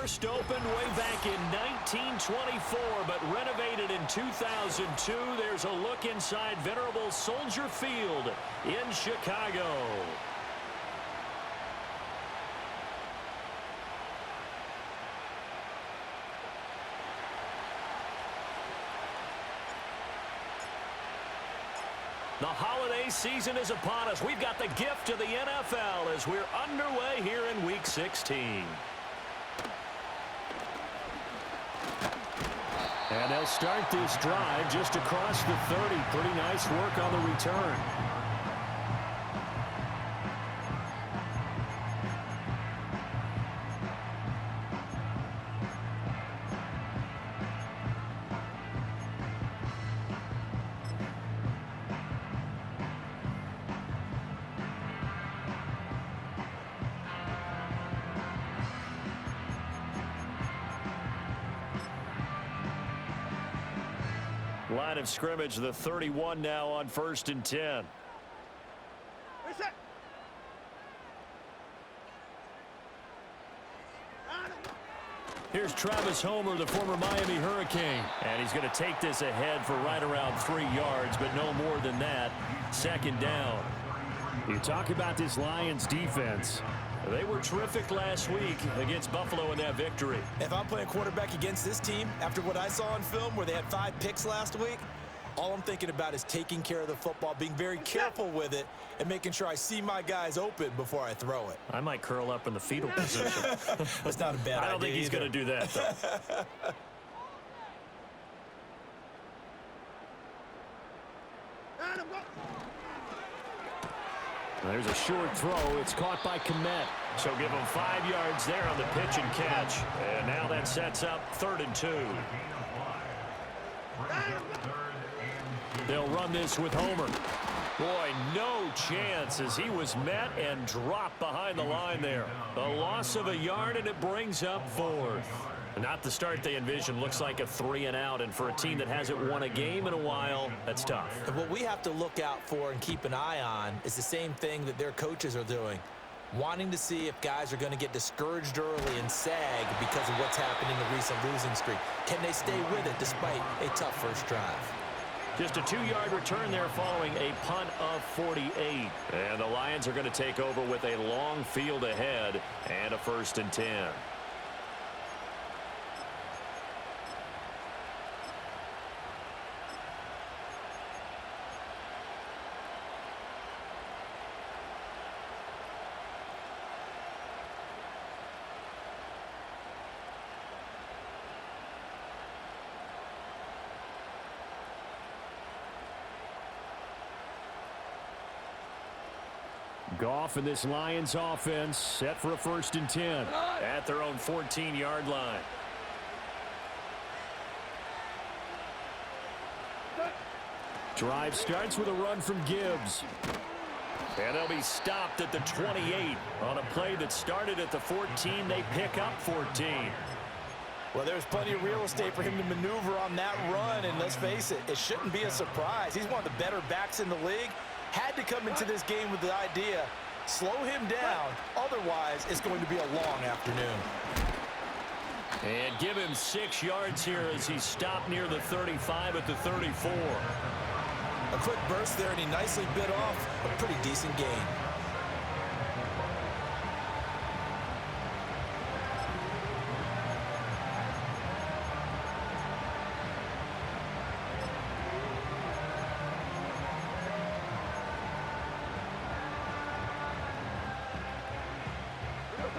first opened way back in 1924, but renovated in 2002. There's a look inside venerable Soldier Field in Chicago. The holiday season is upon us. We've got the gift of the NFL as we're underway here in Week 16. And they'll start this drive just across the 30. Pretty nice work on the return. Line of scrimmage, the 31 now on 1st and 10. Here's Travis Homer, the former Miami Hurricane. And he's going to take this ahead for right around 3 yards, but no more than that. 2nd down. You talk about this Lions defense. They were terrific last week against Buffalo in that victory. If I'm playing quarterback against this team, after what I saw on film where they had 5 picks last week, all I'm thinking about is taking care of the football, being very careful with it, and making sure I see my guys open before I throw it. I might curl up in the fetal position. That's not a bad idea. I don't think he's going to do that, though. There's a short throw. It's caught by Kmet. So give him 5 yards there on the pitch and catch. And now that sets up 3rd and 2. They'll run this with Homer. Boy, no chance as he was met and dropped behind the line there. A loss of a yard, and it brings up 4th. Not the start they envisioned. Looks like a 3 and out, and for a team that hasn't won a game in a while, that's tough. And what we have to look out for and keep an eye on is the same thing that their coaches are doing. Wanting to see if guys are going to get discouraged early and sag because of what's happened in the recent losing streak. Can they stay with it despite a tough first drive? Just a 2-yard return there following a punt of 48. And the Lions are going to take over with a long field ahead and a 1st and 10. Goff and this Lions offense set for a 1st and 10 at their own 14-yard line. Drive starts with a run from Gibbs. And they'll be stopped at the 28 on a play that started at the 14. They pick up 14. Well, there's plenty of real estate for him to maneuver on that run, and let's face it, it shouldn't be a surprise. He's one of the better backs in the league. Had to come into this game with the idea, slow him down, otherwise it's going to be a long afternoon. And give him 6 yards here as he stopped near the 35 at the 34. A quick burst there, and he nicely bit off a pretty decent gain.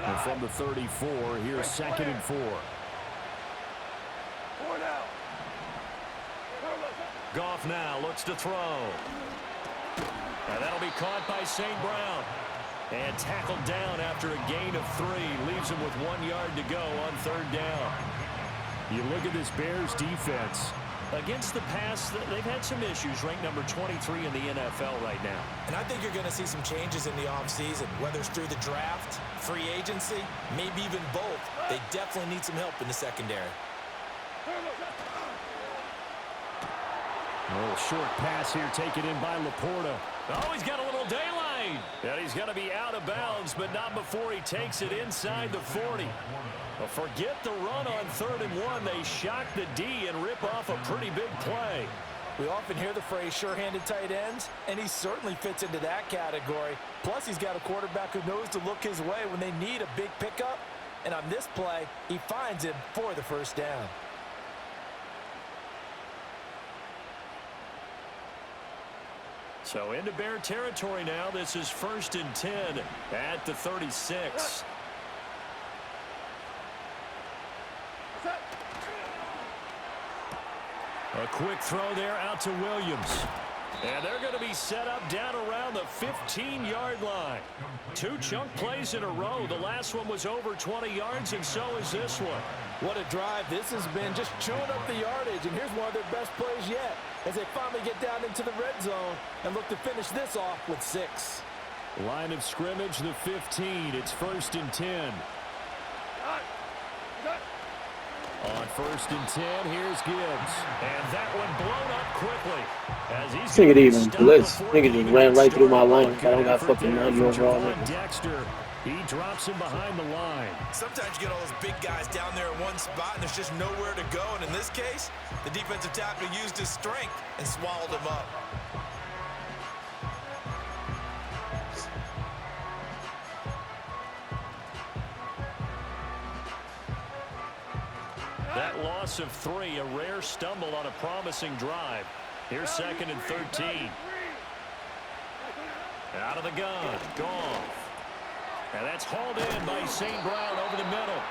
And from the 34, here's 2nd and 4. Goff now looks to throw. And that'll be caught by St. Brown. And tackled down after a gain of 3. Leaves him with 1 yard to go on 3rd down. You look at this Bears defense. Against the pass, they've had some issues, ranked number 23 in the NFL right now. And I think you're going to see some changes in the offseason, whether it's through the draft, free agency, maybe even both. They definitely need some help in the secondary. A little short pass here taken in by Laporta. Oh, he's got a little daylight. made. And he's going to be out of bounds, but not before he takes it inside the 40. Well, forget the run on 3rd and 1. They shock the D and rip off a pretty big play. We often hear the phrase sure-handed tight ends, and he certainly fits into that category. Plus, he's got a quarterback who knows to look his way when they need a big pickup. And on this play, he finds him for the first down. So into Bear territory now. This is 1st and 10 at the 36. A quick throw there out to Williams. And they're going to be set up down around the 15-yard line. 2 chunk plays in a row. The last one was over 20 yards, and so is this one. What a drive this has been, just chewing up the yardage. And here's one of their best plays yet as they finally get down into the red zone and look to finish this off with 6. Line of scrimmage, the 15. It's 1st and 10. On 1st and 10, here's Gibbs. And that one blown up quickly. As he's Take it even. Blitz. Nigga just ran right through my lane. I don't got fucking 90 overall. Dexter, he drops him behind the line. Sometimes you get all those big guys down there in one spot, and there's just nowhere to go. And in this case, the defensive tackle used his strength and swallowed him up. That loss of 3, a rare stumble on a promising drive. Here's 2nd and 13. Out of the gun, Goff. And that's hauled in by St. Brown over the middle.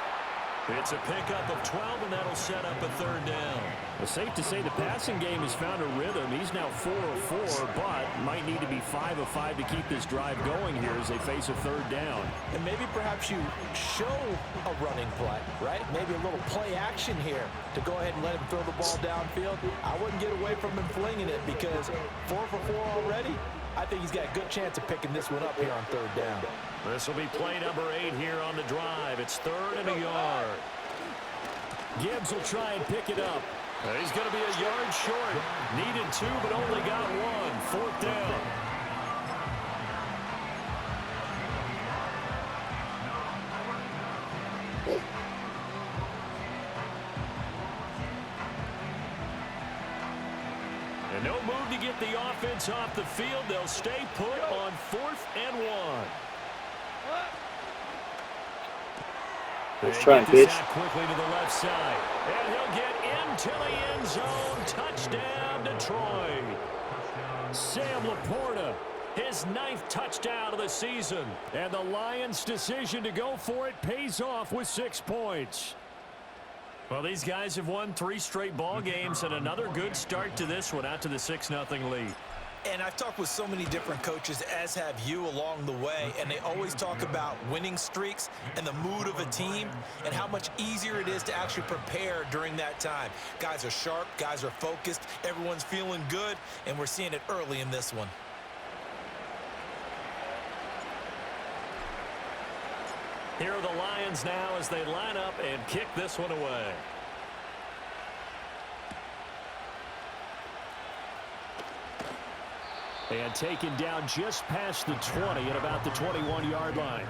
It's a pickup of 12, and that'll set up a 3rd down. It's safe to say the passing game has found a rhythm. He's now 4 of 4, but might need to be 5 of 5 to keep this drive going here as they face a 3rd down. And maybe perhaps you show a running play, right? Maybe a little play action here to go ahead and let him throw the ball downfield. I wouldn't get away from him flinging it because 4 for 4 already. I think he's got a good chance of picking this one up here on 3rd down. This will be play number 8 here on the drive. It's 3rd and a yard. Gibbs will try and pick it up. He's going to be a yard short. Needed 2, but only got 1. 4th down. And no move to get the offense off the field. They'll stay put on 4th and 1. Let's try, bitch. Quickly to the left side. And he'll get into the end zone. Touchdown, Detroit. Sam Laporta, his 9th touchdown of the season. And the Lions' decision to go for it pays off with 6 points. Well, these guys have won 3 straight ball games, and another good start to this one, out to the 6-0 lead. And I've talked with so many different coaches, as have you along the way, and they always talk about winning streaks and the mood of a team and how much easier it is to actually prepare during that time. Guys are sharp, guys are focused, everyone's feeling good, and we're seeing it early in this one. Here are the Lions now as they line up and kick this one away. And taken down just past the 20 at about the 21-yard line.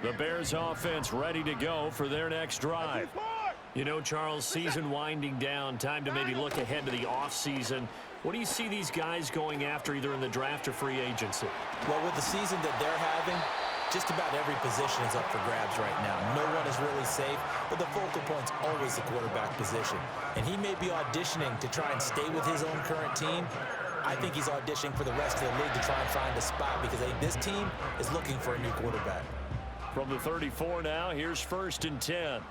The Bears offense ready to go for their next drive. You know, Charles, season winding down, time to maybe look ahead to the offseason. What do you see these guys going after either in the draft or free agency? Well, with the season that they're having, just about every position is up for grabs right now. No one is really safe, but the focal point's always the quarterback position. And he may be auditioning to try and stay with his own current team. I think he's auditioning for the rest of the league to try and find a spot because I think this team is looking for a new quarterback. From the 34 now, here's 1st and 10.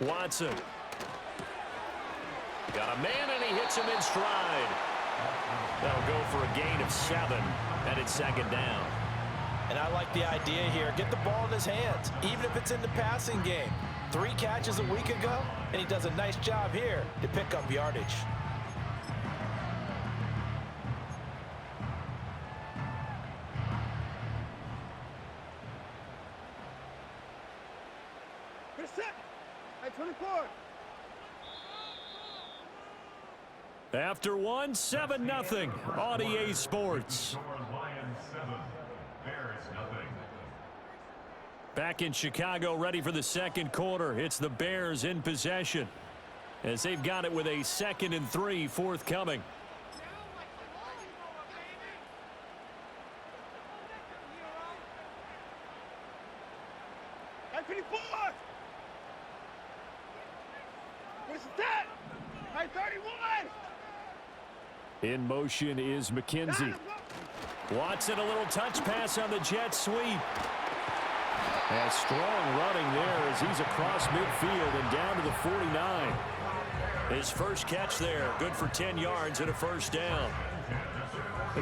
Watson. Got a man, and he hits him in stride. That'll go for a gain of 7, and it's 2nd down. And I like the idea here. Get the ball in his hands, even if it's in the passing game. 3 catches a week ago, and he does a nice job here to pick up yardage. After 7-0 on EA Sports. Back in Chicago, ready for the second quarter. It's the Bears in possession as they've got it with a 2nd and 3 forthcoming. In motion is McKenzie. Watson, a little touch pass on the jet sweep. A strong running there as he's across midfield and down to the 49. His first catch there, good for 10 yards and a first down.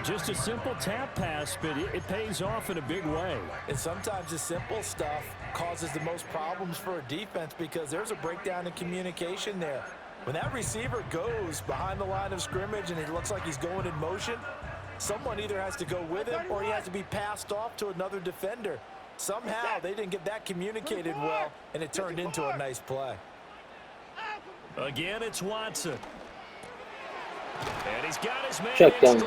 Just a simple tap pass, but it pays off in a big way. And sometimes the simple stuff causes the most problems for a defense because there's a breakdown in communication there. When that receiver goes behind the line of scrimmage and it looks like he's going in motion, someone either has to go with him or he has to be passed off to another defender. Somehow they didn't get that communicated well, and it turned into a nice play. Again, it's Watson. And he's got his man. Check down. And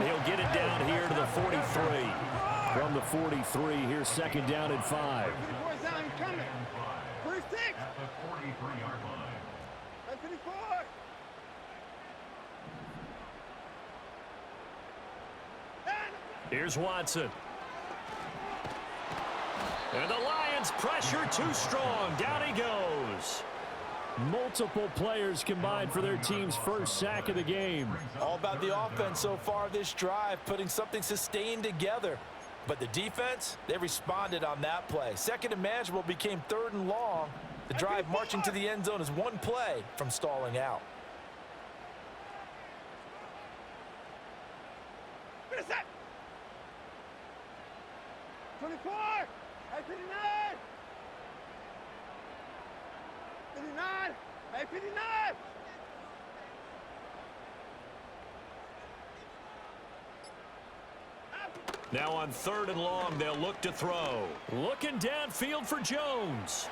he'll get it down here to the 43. From the 43, here's 2nd down and 5. Here's Watson. And the Lions pressure too strong. Down he goes. Multiple players combined for their team's first sack of the game. All about the offense so far this drive, putting something sustained together. But the defense, they responded on that play. 2nd and manageable became 3rd and long. The drive marching to the end zone is 1 play from stalling out. Finish that. 24, 59, 59, 59. Now on 3rd and long, they'll look to throw. Looking downfield for Jones.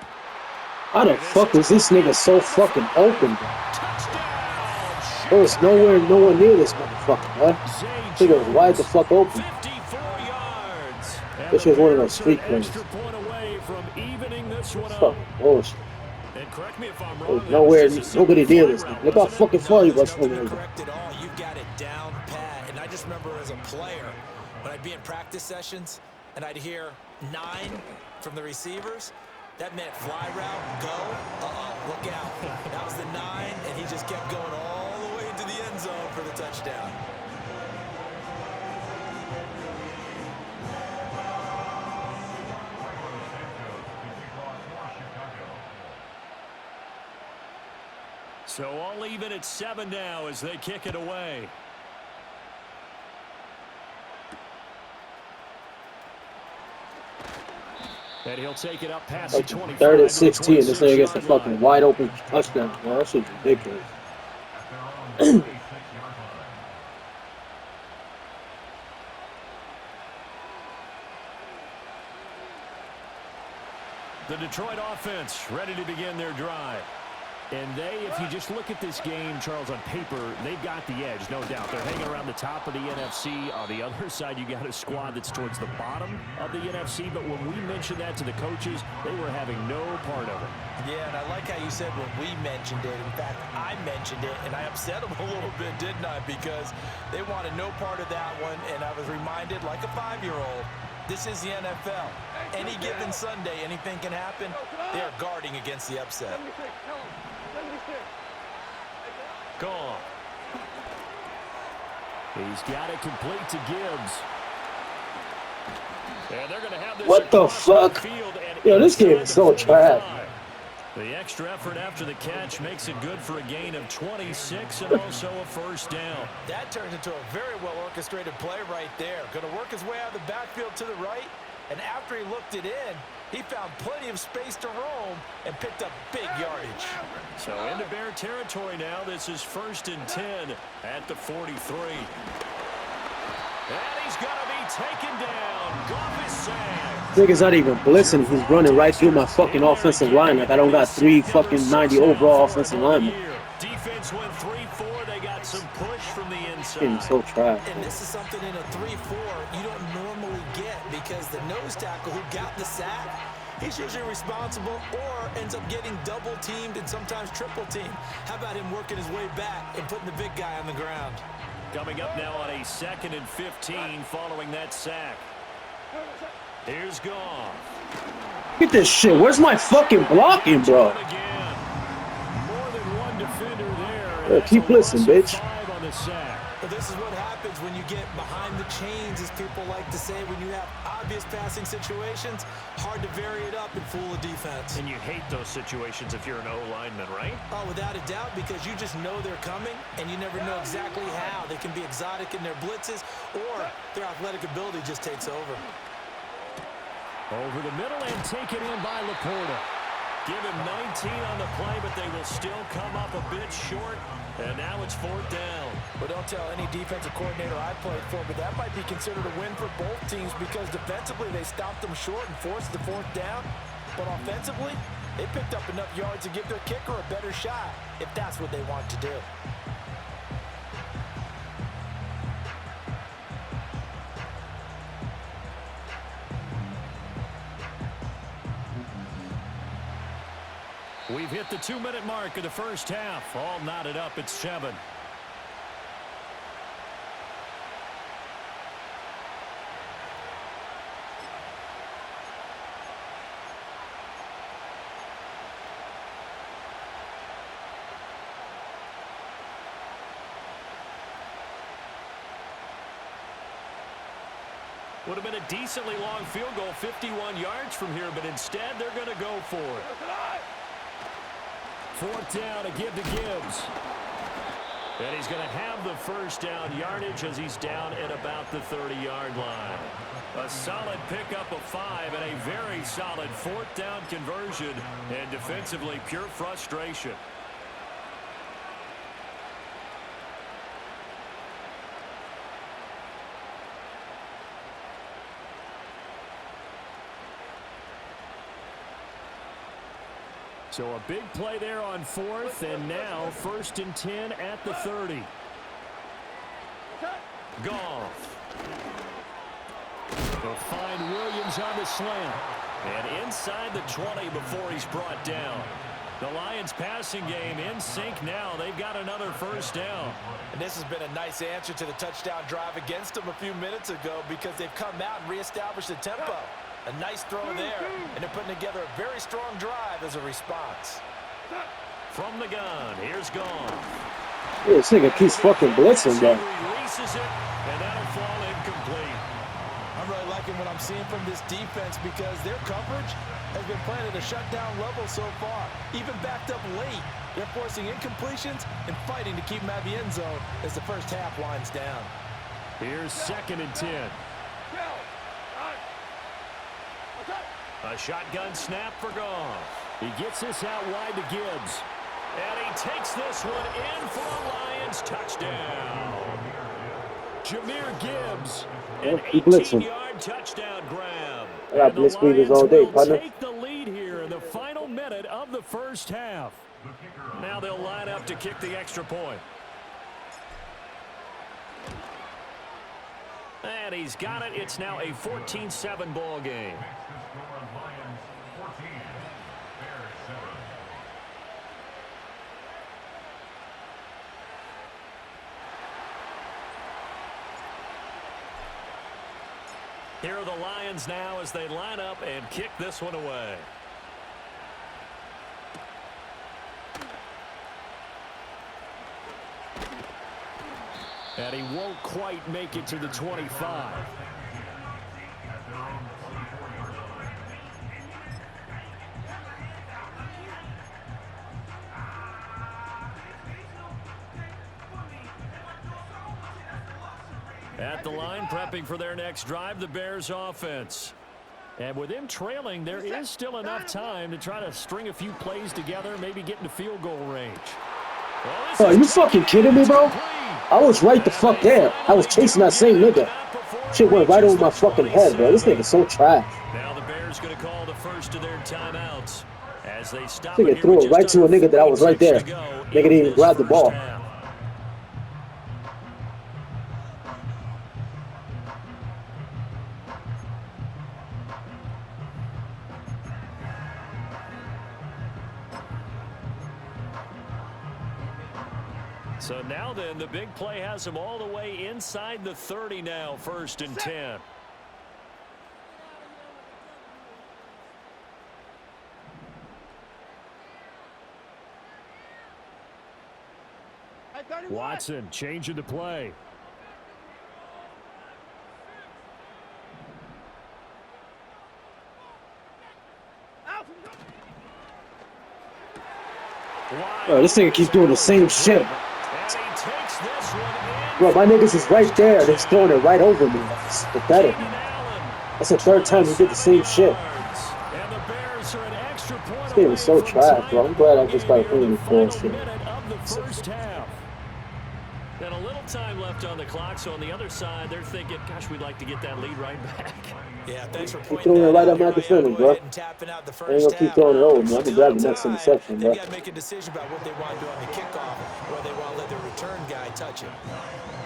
How the fuck is this nigga so fucking open, bro? Touchdown! There was nowhere near this motherfucker, bro. Nigga was wide the fuck open. 54 yards. This was one of those street plays. Extra point away from evening this one up. Fucking bullshit. And correct me if I'm There wrong. was nowhere, nobody near this nigga. Look how fucking far he was from here. Correct it all. You've got it down pat. And I just remember as a player, when I'd be in practice sessions and I'd hear 9 from the receivers, that meant fly route, go, look out. That was the 9, and he just kept going all the way into the end zone for the touchdown. So all even at 7 now as they kick it away. And he'll take it up past the 25. 3rd and 16. This nigga gets a fucking wide open touchdown. Man, that shit's ridiculous. The Detroit offense ready to begin their drive. And if you just look at this game, Charles, on paper, they've got the edge, no doubt. They're hanging around the top of the NFC. On the other side, you got a squad that's towards the bottom of the NFC. But when we mentioned that to the coaches, they were having no part of it. Yeah, and I like how you said when we mentioned it. In fact, I mentioned it, and I upset them a little bit, didn't I? Because they wanted no part of that one, and I was reminded, like a 5-year-old, this is the NFL. Any given Sunday, anything can happen. They are guarding against the upset. Gone. He's got it complete to Gibbs. And they're going to have this. What the fuck? Yo, this game is so trash. The extra effort after the catch makes it good for a gain of 26 and also a first down. That turns into a very well orchestrated play right there. Going to work his way out of the backfield to the right. And after he looked it in, he found plenty of space to roam and picked up big yardage. So into Bear territory now. This is 1st and 10 at the 43. And he's going to be taken down. Goff is sacked. Nigga's not even blitzing. He's running right through my fucking offensive line. Like I don't got 3 fucking 90 overall offensive linemen. Defense went 3-4. They got some push from the inside. Getting so trash. And this is something in a 3-4 you don't normally get because the nose tackle who got the sack, he's usually responsible or ends up getting double teamed and sometimes triple teamed. How about him working his way back and putting the big guy on the ground? Coming up now on a 2nd and 15 following that sack. Here's Goff. Get this shit. Where's my fucking blocking, bro? More than one defender there. Keep blitzing, bitch. On the sack. But this is what happens when you get behind the chains, as people like to say. When you have obvious passing situations, hard to vary it up and fool a defense. And you hate those situations if you're an O-lineman, right? Oh, without a doubt, because you just know they're coming, and you never know exactly how. They can be exotic in their blitzes, or their athletic ability just takes over. Over the middle and taken in by Laporta. Give him 19 on the play, but they will still come up a bit short. And now it's 4th down. Well, don't tell any defensive coordinator I played for, but that might be considered a win for both teams because defensively they stopped them short and forced the 4th down. But offensively, they picked up enough yards to give their kicker a better shot if that's what they want to do. We've hit the 2-minute mark of the first half. All knotted up at 7. Would have been a decently long field goal, 51 yards from here, but instead they're going to go for it. 4th down to give to Gibbs. And he's going to have the first down yardage as he's down at about the 30-yard line. A solid pickup of 5 and a very solid 4th down conversion. And defensively, pure frustration. So a big play there on 4th, and now 1st and 10 at the 30. Goff. They'll find Williams on the slant. And inside the 20 before he's brought down. The Lions passing game in sync now. They've got another first down. And this has been a nice answer to the touchdown drive against them a few minutes ago because they've come out and reestablished the tempo. A nice throw there, and they're putting together a very strong drive as a response. From the gun, here's Goff. Yeah, this nigga keeps fucking blitzing, bro. Releases it, and that'll fall incomplete. I'm really liking what I'm seeing from this defense because their coverage has been playing at a shutdown level so far. Even backed up late, they're forcing incompletions and fighting to keep them out of the end zone as the first half winds down. Here's 2nd and 10. A shotgun snap for Goff. He gets this out wide to Gibbs. And he takes this one in for a Lions touchdown. Jameer Gibbs, an 18-yard touchdown grab. I got blitz beaters all day, partner. Take the lead here in the final minute of the first half. Now they'll line up to kick the extra point. And he's got it. It's now a 14-7 ball game. Here are the Lions now as they line up and kick this one away. And he won't quite make it to the 25. At the line, prepping for their next drive, the Bears offense. And with him trailing, there is still enough time to try to string a few plays together, maybe get into field goal range. Oh, are you fucking kidding me, bro? I was right the fuck there. I was chasing that same nigga. Shit went right over my fucking head, bro. This nigga's so trash. Now the Bears going to call the first of their timeouts as they stop Nigga threw it right to a nigga that I was right there. Nigga didn't even grab the ball. So now then, the big play has him all the way inside the 30 now, 1st and 10. Watson changing the play. Bro, this nigga keeps doing the same shit. Bro, my niggas is right there. They're just throwing it right over me. It's pathetic. That's the 3rd time he did the same shit. This game is so trash, bro. I'm glad I just started playing this bullshit. And a little time left on the clock, so on the other side, they're thinking, gosh, we'd like to get that lead right back. Yeah, thanks for keep throwing it right up my defender, bro. I ain't gonna keep throwing it over, man. I'm gonna grab the next interception, bro. They gotta make a decision about what they want to do on the kickoff, or they want to let their return guy touch it.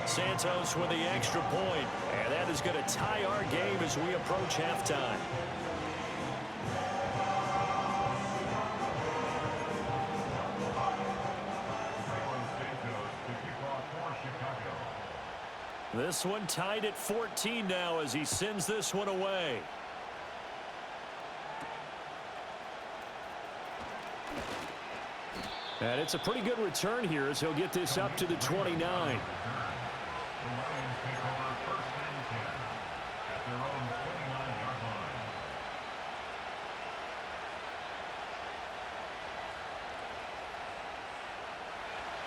Santos with the extra point, and that is going to tie our game as we approach halftime. This one tied at 14 now as he sends this one away. And it's a pretty good return here as he'll get this up to the 29.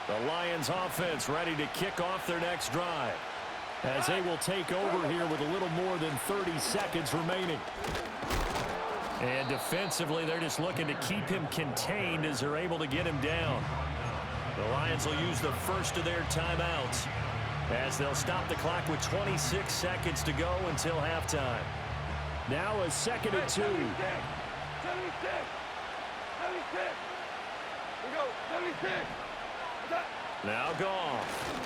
The Lions offense ready to kick off their next drive as they will take over here with a little more than 30 seconds remaining. And defensively, they're just looking to keep him contained as they're able to get him down. The Lions will use the first of their timeouts as they'll stop the clock with 26 seconds to go until halftime. Now a 2nd and 2. 76. We go, 76. Now Goff.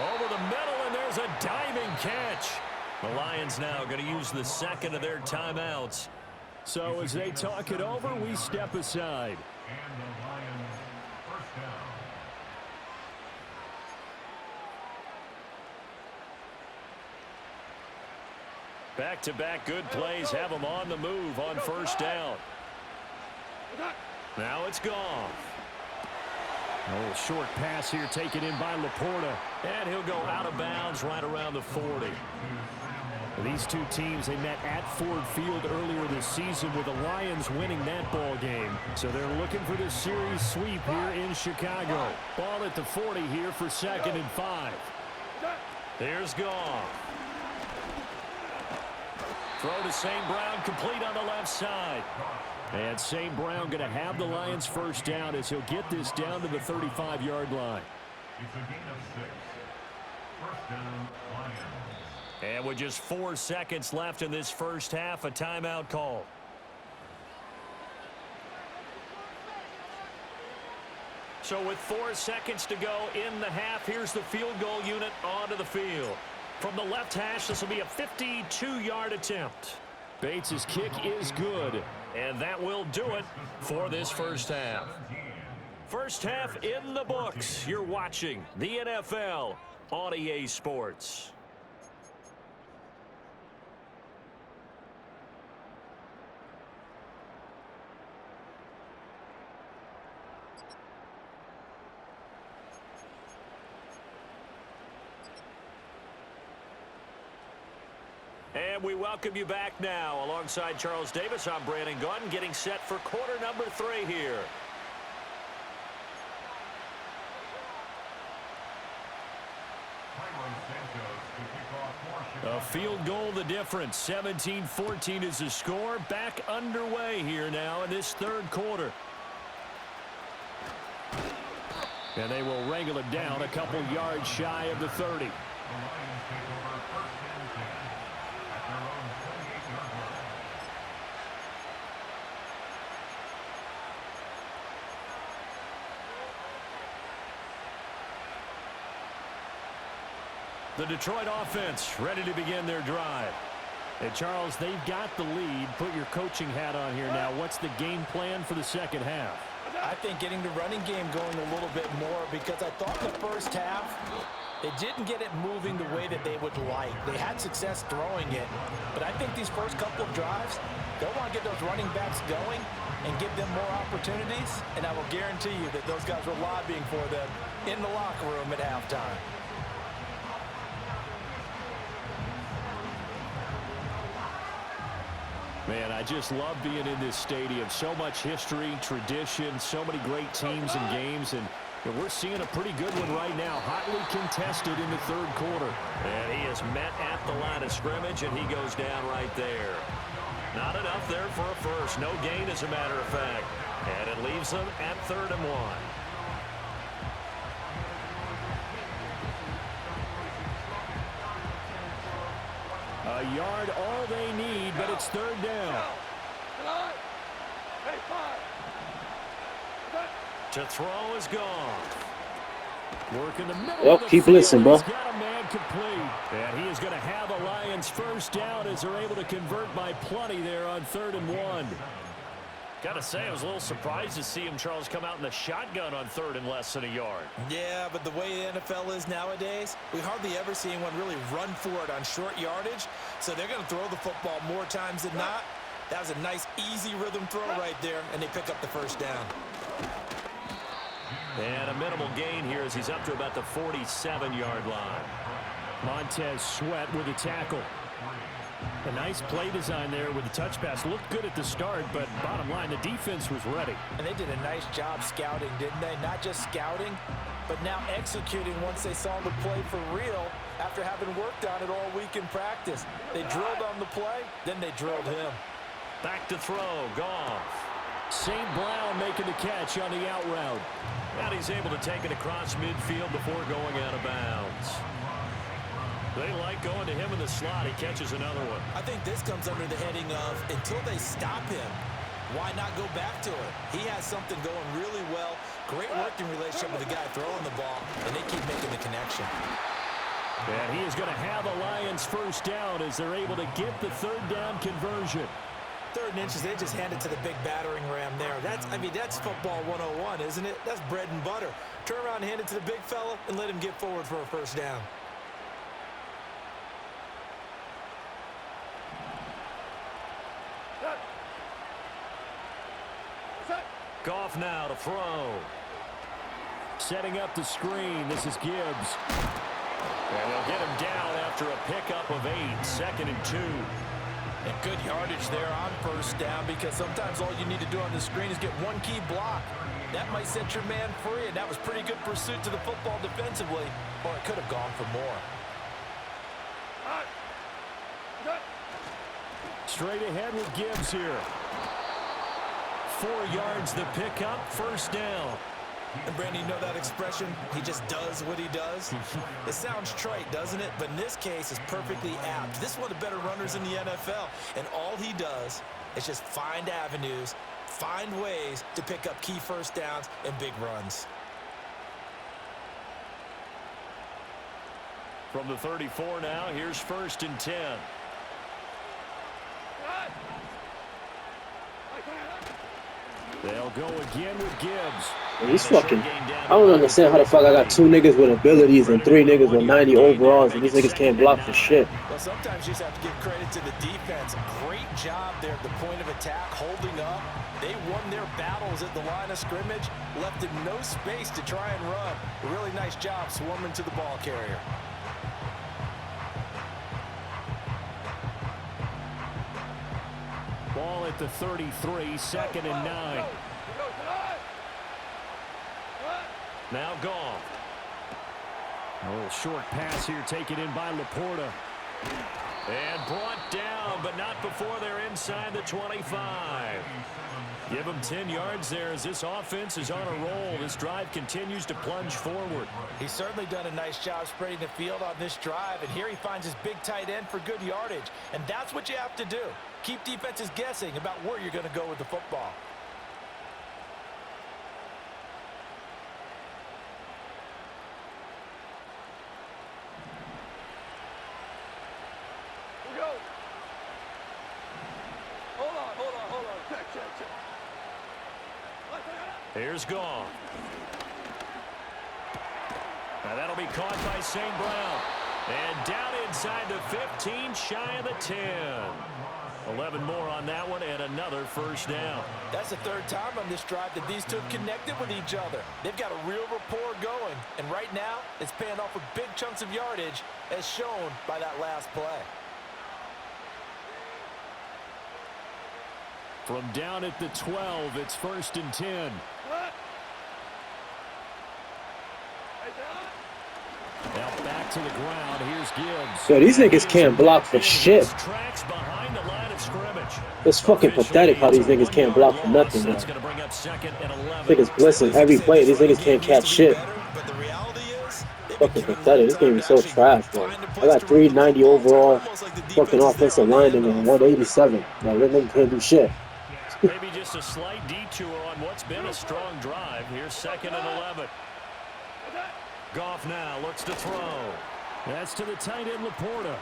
Over the middle, and there's a diving catch. The Lions now going to use the 2nd of their timeouts. So as they talk it over, we step aside. And the Lions first down. Back-to-back good plays have them on the move on 1st down. Now it's Goff. A little short pass here taken in by Laporta. And he'll go out of bounds right around the 40. These two teams, they met at Ford Field earlier this season with the Lions winning that ball game. So they're looking for this series sweep here in Chicago. Ball at the 40 here for 2nd and 5. There's Goff. Throw to St. Brown, complete on the left side. And St. Brown going to have the Lions first down as he'll get this down to the 35-yard line. It's a gain of 6. First down, Lions. And with just 4 seconds left in this first half, a timeout call. So with 4 seconds to go in the half, here's the field goal unit onto the field. From the left hash, this will be a 52-yard attempt. Bates' kick is good, and that will do it for this first half. First half in the books. You're watching the NFL on EA Sports. And we welcome you back now. Alongside Charles Davis, I'm Brandon Gaudin, getting set for quarter number 3 here. A field goal the difference. 17-14 is the score. Back underway here now in this third quarter. And they will wrangle it down a couple yards shy of the 30. The Detroit offense ready to begin their drive. And Charles, they've got the lead. Put your coaching hat on here now. What's the game plan for the second half? I think getting the running game going a little bit more, because I thought the first half, they didn't get it moving the way that they would like. They had success throwing it, but I think these first couple of drives, they'll want to get those running backs going and give them more opportunities, and I will guarantee you that those guys were lobbying for them in the locker room at halftime. Man, I just love being in this stadium. So much history, tradition, so many great teams and games, and we're seeing a pretty good one right now. Hotly contested in the third quarter. And he is met at the line of scrimmage, and he goes down right there. Not enough there for a first. No gain, as a matter of fact. And it leaves them at 3rd and 1. A yard, all they need, but it's 3rd down. To throw is gone. Work in the middle. Yep, keep listening, bro. He's got a man complete. And he is going to have the Lions first down as they're able to convert by plenty there on 3rd and 1. Got to say, I was a little surprised to see him, Charles, come out in the shotgun on 3rd and less than a yard. Yeah, but the way the NFL is nowadays, we hardly ever see anyone really run for it on short yardage. So they're going to throw the football more times than not. That was a nice, easy rhythm throw right there, and they pick up the first down. And a minimal gain here as he's up to about the 47-yard line. Montez Sweat with a tackle. A nice play design there with the touch pass. Looked good at the start, but bottom line, the defense was ready. And they did a nice job scouting, didn't they? Not just scouting, but now executing once they saw the play for real after having worked on it all week in practice. They drilled on the play, then they drilled him. Back to throw, Goff. St. Brown making the catch on the out route. And he's able to take it across midfield before going out of bounds. They like going to him in the slot. He catches another one. I think this comes under the heading of, until they stop him, why not go back to it? He has something going really well. Great working relationship with the guy throwing the ball, and they keep making the connection. And he is going to have the Lions first down as they're able to get the 3rd down conversion. 3rd and inches, they just hand it to the big battering ram there. That's football 101, isn't it? That's bread and butter. Turn around and hand it to the big fella and let him get forward for a first down. Goff now to throw. Setting up the screen. This is Gibbs. And they'll get him down after a pickup of 8. 2nd and 2. And good yardage there on first down, because sometimes all you need to do on the screen is get one key block. That might set your man free, and that was pretty good pursuit to the football defensively, or it could have gone for more. Straight ahead with Gibbs here. 4 yards the pickup, first down. And Brandon, you know that expression? He just does what he does. It sounds trite, doesn't it? But in this case, it's perfectly apt. This is one of the better runners in the NFL. And all he does is just find avenues, find ways to pick up key first downs and big runs. From the 34 now, here's 1st and 10. They'll go again with Gibbs. Man, he's fucking... I don't understand how the fuck I got 2 niggas with abilities and 3 niggas with 90 overalls, and these niggas can't block for shit. Well, sometimes you just have to give credit to the defense. Great job there at the point of attack, holding up. They won their battles at the line of scrimmage, left him no space to try and run. A really nice job swarming to the ball carrier. Ball at the 33, 2nd and 9. Now Goff. A little short pass here taken in by Laporta. And brought down, but not before they're inside the 25. Give them 10 yards there as this offense is on a roll. This drive continues to plunge forward. He's certainly done a nice job spreading the field on this drive, and here he finds his big tight end for good yardage. And that's what you have to do. Keep defenses guessing about where you're going to go with the football. Here's Goff. Now that'll be caught by St. Brown. And down inside the 15, shy of the 10. 11 more on that one and another first down. That's the third time on this drive that these two have connected with each other. They've got a real rapport going. And right now, it's paying off with big chunks of yardage as shown by that last play. From down at the 12, it's 1st and 10. Now back to the ground. Here's Gibbs. Yo, these niggas can't block for shit. It's fucking pathetic how these niggas can't block for nothing, man. Niggas blitzing every play. These niggas can't catch shit. Fucking pathetic. This game is so trash, bro. I got 390 overall. Fucking offensive line and 187. Like, that nigga can't do shit. Maybe just a slight detour on what's been a strong drive. Here's 2nd and 11. Goff now looks to throw. That's to the tight end, Laporta.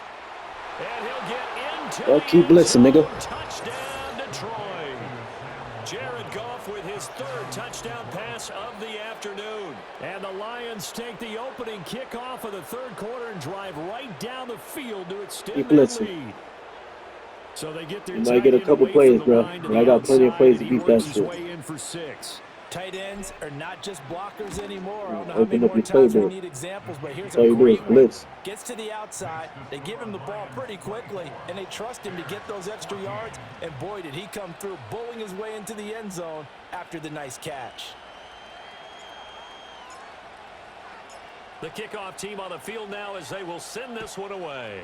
And he'll get into keep blitzing, nigga. Touchdown, Detroit. Jared Goff with his 3rd touchdown pass of the afternoon. And the Lions take the opening kickoff of the 3rd quarter and drive right down the field to extend their lead. So they get their might get a couple plays, bro. I got plenty of plays to beat that shit. Tight ends are not just blockers anymore. I don't know how Open many up more your times we playbook. need examples, but here's All a you do is great one. blitz. Gets to the outside, they give him the ball pretty quickly, and they trust him to get those extra yards, and boy, did he come through, bowling his way into the end zone after the nice catch. The kickoff team on the field now as they will send this one away.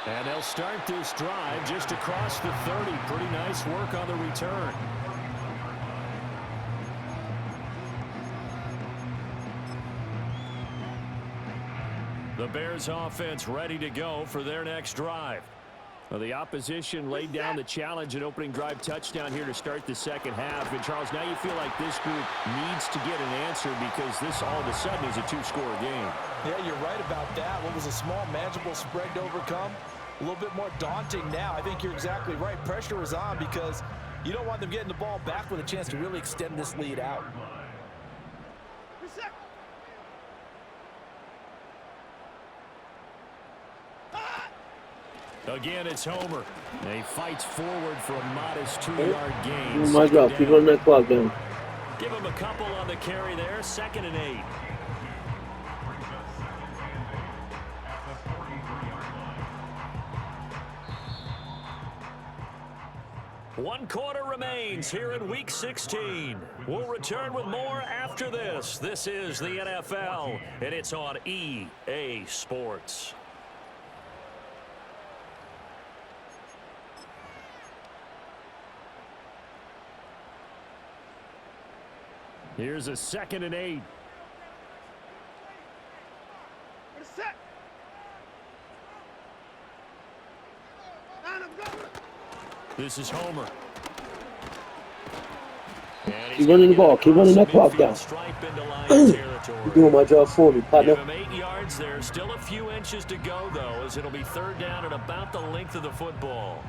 And they'll start this drive just across the 30. Pretty nice work on the return. The Bears offense ready to go for their next drive. Well, the opposition laid down the challenge and opening drive touchdown here to start the 2nd half. And, Charles, now you feel like this group needs to get an answer because this all of a sudden is a 2-score game. Yeah, you're right about that. What was a small, manageable spread to overcome? A little bit more daunting now. I think you're exactly right. Pressure is on because you don't want them getting the ball back with a chance to really extend this lead out. Again, it's Homer. And he fights forward for a modest 2-yard gain. Oh my God, keep running that clock down. Give him a couple on the carry there. 2nd and 8. One quarter remains here in Week 16. We'll return with more after this. This is the NFL, and it's on EA Sports. Here's a 2nd and 8. This is Homer. Keep running the ball. Keep running that clock down. You're doing my job for me, partner. Give him 8 yards there. Still a few inches to go, though, as it'll be 3rd down at about the length of the football.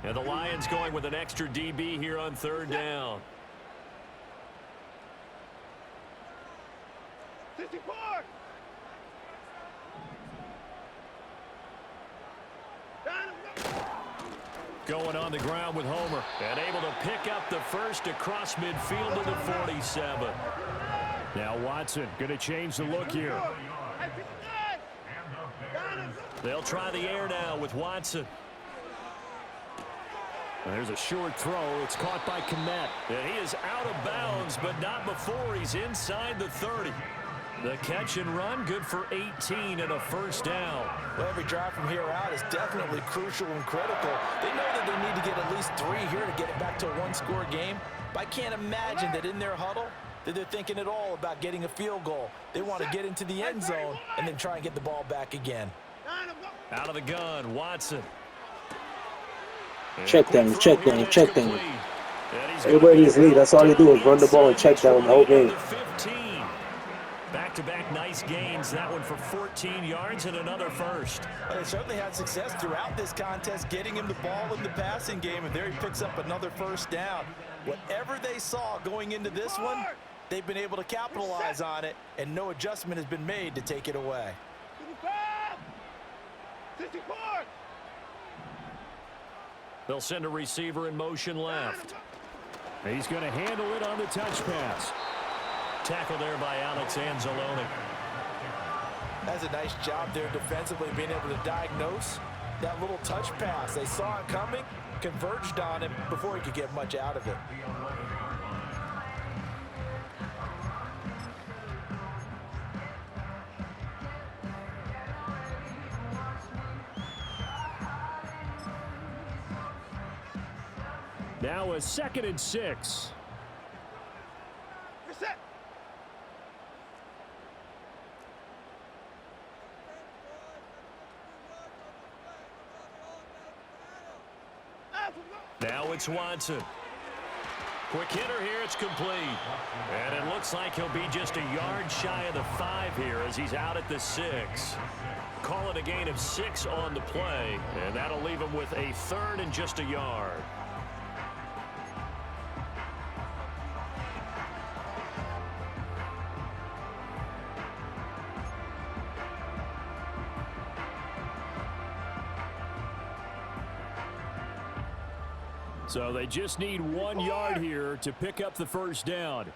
And the Lions going with an extra DB here on 3rd down. Going on the ground with Homer and able to pick up the first across midfield to the 47. Now Watson going to change the look here. They'll try the air now with Watson. There's a short throw. It's caught by Kmet. And he is out of bounds, but not before he's inside the 30. The catch and run, good for 18 and a first down. Well, every drive from here out is definitely crucial and critical. They know that they need to get at least 3 here to get it back to a one-score game. But I can't imagine that in their huddle that they're thinking at all about getting a field goal. They want to get into the end zone and then try and get the ball back again. Out of the gun, Watson. Check down, check down, check down. Everybody needs lead. That's all they do is run the ball and check down the whole game. Back-to-back nice gains. That one for 14 yards and another first. Well, they certainly had success throughout this contest, getting him the ball in the passing game, and there he picks up another first down. Whatever they saw going into this one, they've been able to capitalize on it, and no adjustment has been made to take it away. They'll send a receiver in motion left. He's going to handle it on the touch pass. Tackle there by Alex Anzalone. That's a nice job there defensively, being able to diagnose that little touch pass. They saw it coming, converged on him before he could get much out of it. Now a 2nd and 6. Now it's Watson. Quick hitter here, it's complete. And it looks like he'll be just a yard shy of the 5 here as he's out at the 6. Call it a gain of 6 on the play, and that'll leave him with a 3rd and just a yard. So they just need 1 yard here to pick up the first down.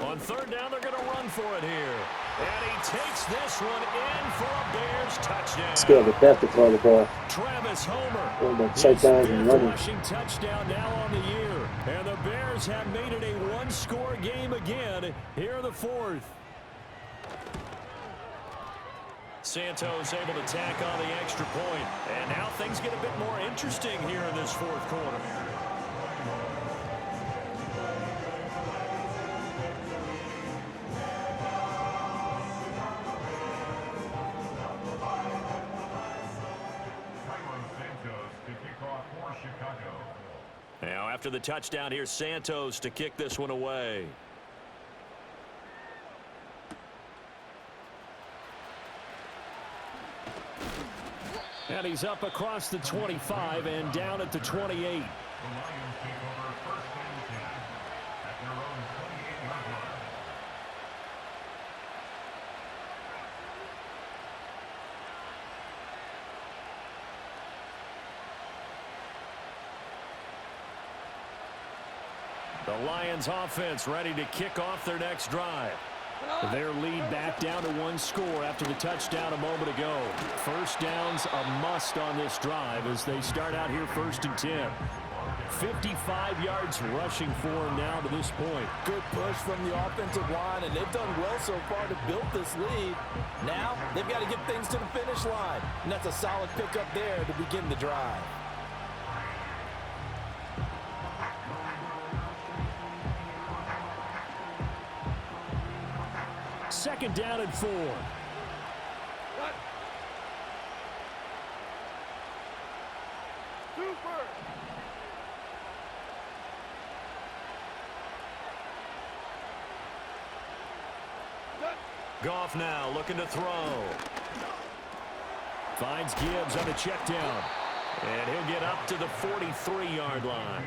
On 3rd down, they're going to run for it here. And he takes this one in for a Bears touchdown. Let's go to the best to throw the ball. Travis Homer. Check down and running. Rushing touchdown now on the year. And the Bears have made it a one-score game again here in the 4th. Santos able to tack on the extra point. And now things get a bit more interesting here in this 4th quarter. Now after the touchdown, here's Santos to kick this one away. And he's up across the 25 and down at the 28. The Lions offense ready to kick off their next drive. Their lead back down to 1 score after the touchdown a moment ago. First down's a must on this drive as they start out here 1st and 10. 55 yards rushing for them now to this point. Good push from the offensive line, and they've done well so far to build this lead. Now they've got to get things to the finish line, and that's a solid pickup there to begin the drive. Second down and 4. Goff now looking to throw. Finds Gibbs on a check down. And he'll get up to the 43-yard line.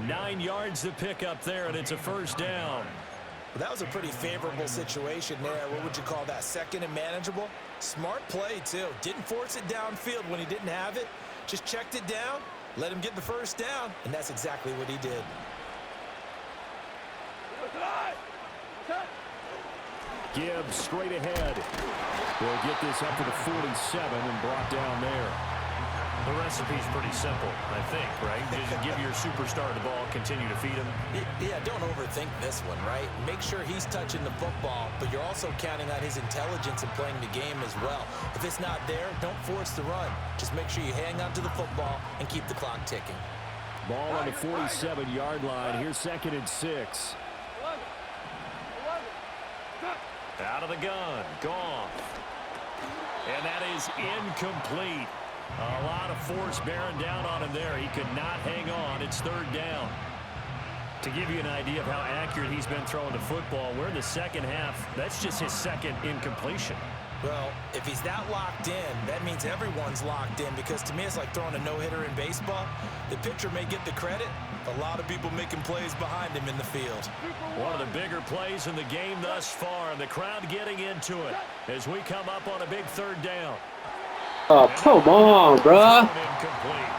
9 yards to pick up there, and it's a first down. Well, that was a pretty favorable situation there. What would you call that? 2nd and manageable? Smart play, too. Didn't force it downfield when he didn't have it. Just checked it down, let him get the first down, and that's exactly what he did. Gibbs straight ahead. They'll get this up to the 47 and brought down there. The recipe's pretty simple, I think, right? Just give your superstar the ball, continue to feed him. Yeah, don't overthink this one, right? Make sure he's touching the football, but you're also counting on his intelligence in playing the game as well. If it's not there, don't force the run. Just make sure you hang on to the football and keep the clock ticking. Ball on the 47-yard line. Here's 2nd and 6. Out of the gun. Gone. And that is incomplete. A lot of force bearing down on him there. He could not hang on. It's 3rd down. To give you an idea of how accurate he's been throwing the football, we're in the second half. That's just his 2nd incompletion. Well, if he's that locked in, that means everyone's locked in, because to me it's like throwing a no-hitter in baseball. The pitcher may get the credit, a lot of people making plays behind him in the field. One of the bigger plays in the game thus far, and the crowd getting into it as we come up on a big 3rd down. Oh, come on, bruh. Incomplete.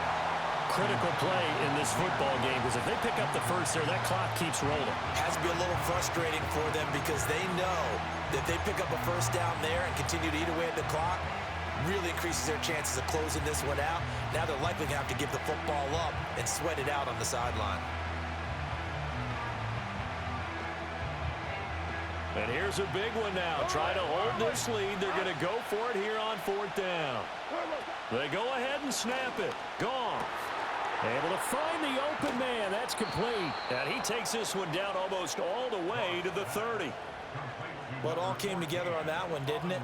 Critical play in this football game, because if they pick up the first there, that clock keeps rolling. Has to be a little frustrating for them, because they know that if they pick up a first down there and continue to eat away at the clock, really increases their chances of closing this one out. Now they're likely going to have to give the football up and sweat it out on the sideline. And here's a big one now. Try to hold this lead. They're going to go for it here on 4th down. They go ahead and snap it. Gone. Able to find the open man. That's complete. And he takes this one down almost all the way to the 30. Well, it all came together on that one, didn't it?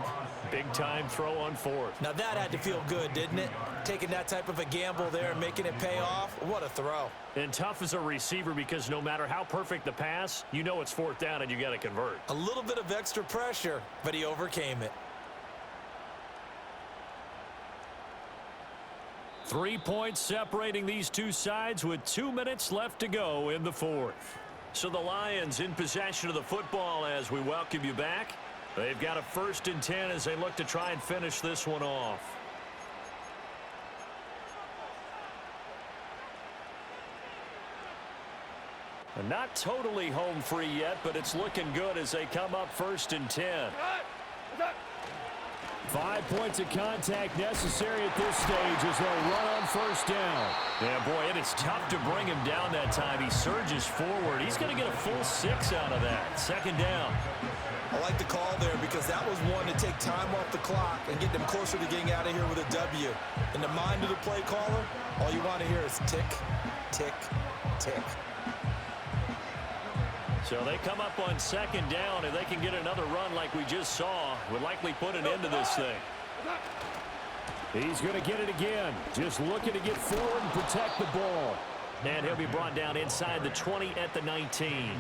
Big-time throw on 4th. Now that had to feel good, didn't it? Taking that type of a gamble there and making it pay off. What a throw. And tough as a receiver, because no matter how perfect the pass, you know it's 4th down and you got to convert. A little bit of extra pressure, but he overcame it. 3 points separating these two sides with 2 minutes left to go in the 4th. So the Lions in possession of the football as we welcome you back. They've got a 1st and 10 as they look to try and finish this one off. And not totally home free yet, but it's looking good as they come up 1st and 10. 5 points of contact necessary at this stage as they'll run on 1st down. Yeah, boy, it is tough to bring him down that time. He surges forward. He's going to get a full 6 out of that. 2nd down. I like the call there, because that was one to take time off the clock and get them closer to getting out of here with a W. In the mind of the play caller, all you want to hear is tick, tick, tick. So they come up on 2nd down, and they can get another run like we just saw. Would likely put an end to this thing. He's going to get it again. Just looking to get forward and protect the ball. And he'll be brought down inside the 20 at the 19.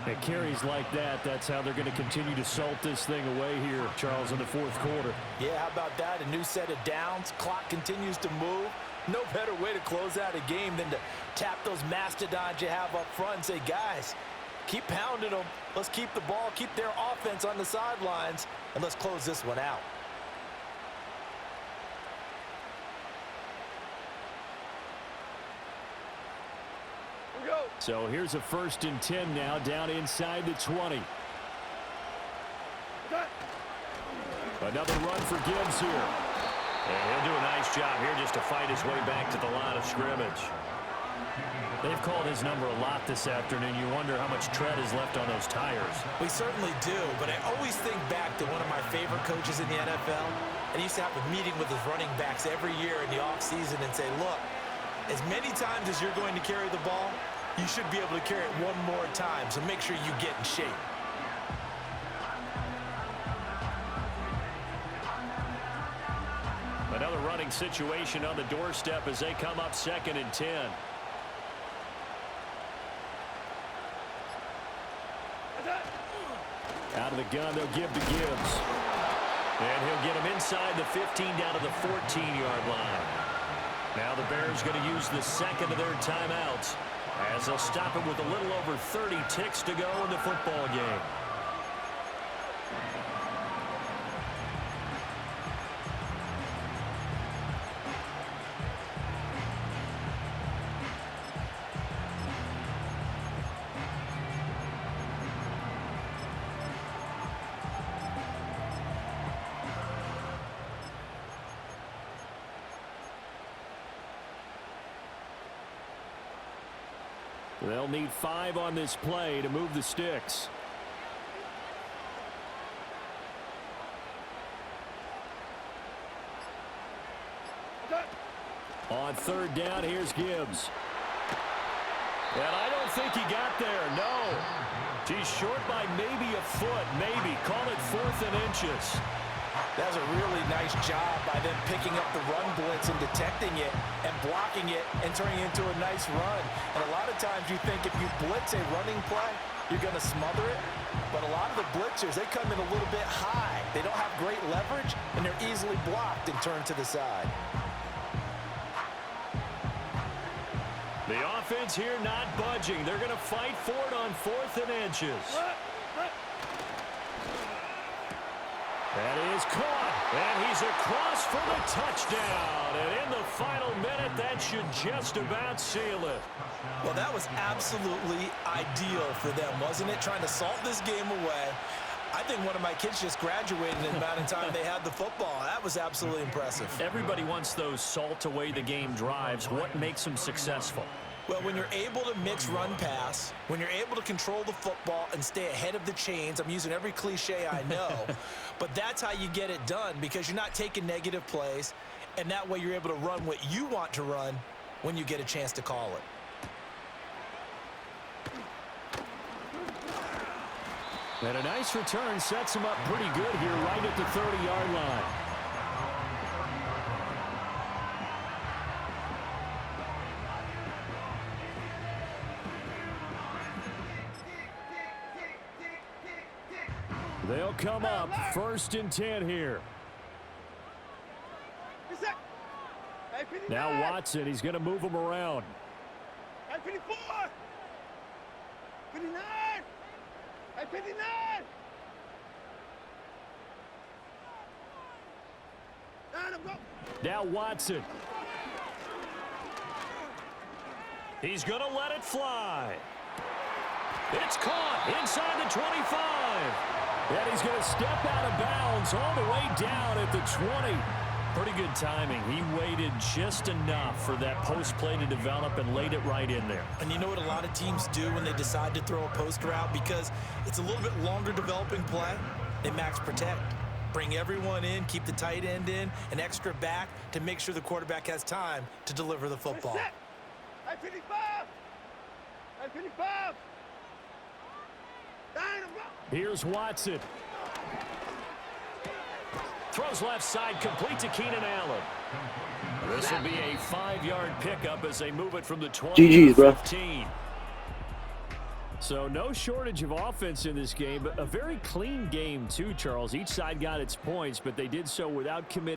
It carries like that. That's how they're going to continue to salt this thing away here, Charles, in the 4th quarter. Yeah, how about that? A new set of downs. Clock continues to move. No better way to close out a game than to tap those mastodons you have up front and say, guys, keep pounding them. Let's keep the ball, keep their offense on the sidelines, and let's close this one out. So here's a 1st and 10 now, down inside the 20. Another run for Gibbs here. And he'll do a nice job here just to fight his way back to the line of scrimmage. They've called his number a lot this afternoon. You wonder how much tread is left on those tires. We certainly do, but I always think back to one of my favorite coaches in the NFL. And he used to have a meeting with his running backs every year in the offseason and say, look, as many times as you're going to carry the ball, you should be able to carry it one more time, so make sure you get in shape. Another running situation on the doorstep as they come up 2nd and 10. Out of the gun, they'll give to Gibbs. And he'll get him inside the 15 down to the 14-yard line. Now the Bears going to use the 2nd of their timeouts as they'll stop it with a little over 30 ticks to go in the football game. They'll need 5 on this play to move the sticks. On third down, here's Gibbs. And I don't think he got there, no. He's short by maybe a foot, maybe. Call it 4th and inches. That was a really nice job by them picking up the run blitz and detecting it and blocking it and turning it into a nice run. And a lot of times you think if you blitz a running play, you're going to smother it. But a lot of the blitzers, they come in a little bit high. They don't have great leverage, and they're easily blocked and turned to the side. The offense here not budging. They're going to fight for it on 4th and inches. That is caught, and he's across for the touchdown. And in the final minute, that should just about seal it. Well, that was absolutely ideal for them, wasn't it? Trying to salt this game away. I think one of my kids just graduated in the amount of time they had the football. That was absolutely impressive. Everybody wants those salt away the game drives. What makes them successful? Well, when you're able to mix run pass, when you're able to control the football and stay ahead of the chains, I'm using every cliche I know, but that's how you get it done because you're not taking negative plays, and that way you're able to run what you want to run when you get a chance to call it. And a nice return sets him up pretty good here right at the 30-yard line. They'll come up 1st and 10 here. Now Watson, he's going to move him around. 54! 59! 59! Now Watson. He's going to let it fly. It's caught inside the 25. And he's going to step out of bounds all the way down at the 20. Pretty good timing. He waited just enough for that post play to develop and laid it right in there. And you know what a lot of teams do when they decide to throw a post route? Because it's a little bit longer developing play, they max protect. Bring everyone in, keep the tight end in, an extra back to make sure the quarterback has time to deliver the football. 55! 55! Here's Watson. Throws left side, complete to Keenan Allen. This will be a 5-yard pickup as they move it from the 20 GG's, to bro. 15. So no shortage of offense in this game, but a very clean game too, Charles. Each side got its points, but they did so without committing.